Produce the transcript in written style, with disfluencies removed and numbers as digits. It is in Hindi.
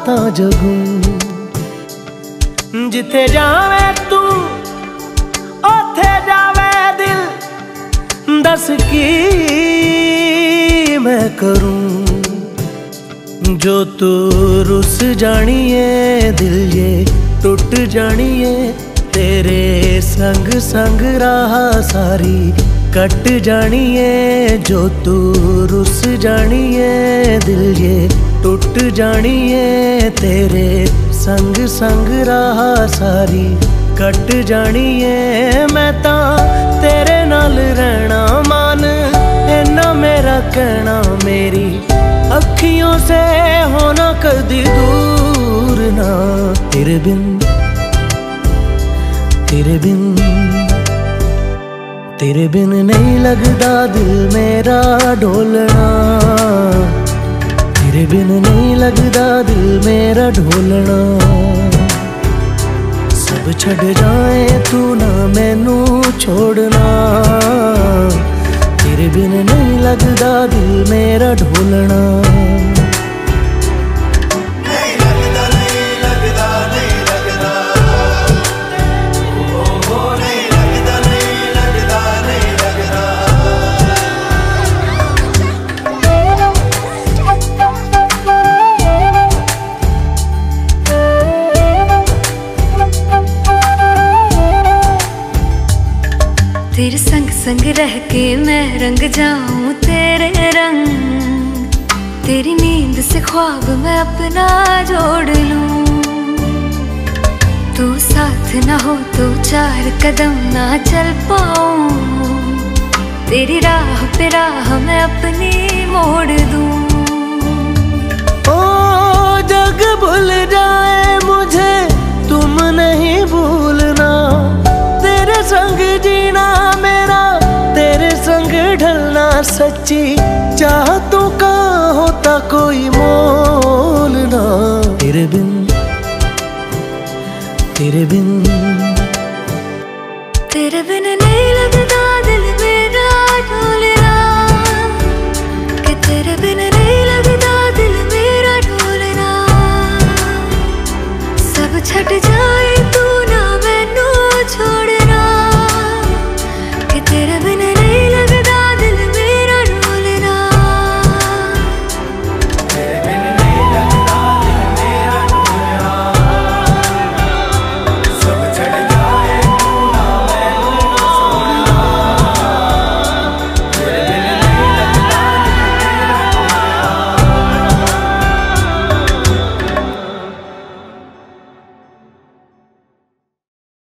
तां जगूं। जिथे जावे तू ओथे जावे दिल, दस की मैं करूं। जो तू रुस जानिए दिल ये टुट जानिए, तेरे संग संग राह सारी कट जानिए। जो तू रुस जानिए दिल ये टुट जानिए, तेरे संग संग राह सारी कट जानिए। मैं तां तेरे नाल रहना मान, इन्ना मेरा कहना। मेरी अखियों से होना कदी दूर ना, तेरे बिन तेरे बिन तेरे बिन नहीं लगदा दिल मेरा ढोलना। तेरे बिन नहीं लगदा दिल मेरा ढोलना। सब छड़ जाए तू ना मैनू छोड़ना, तेरे बिन नहीं लगदा दिल मेरा ढोलना। तेरे संग संग रह के मैं रंग जाऊं तेरे रंग, तेरी नींद से ख्वाब मैं अपना जोड़ लूं। तू साथ ना हो तो चार कदम ना चल पाऊं, तेरी राह पे राह मैं अपनी मोड़ दूं। ओ जग भूल जाए मुझे तुम नहीं भूलना, तेरे संग जीना मेरा तेरे संग ढलना। सच्ची चाहतों का होता कोई मोल ना, तेरे बिन तेरे बिन तेरे बिन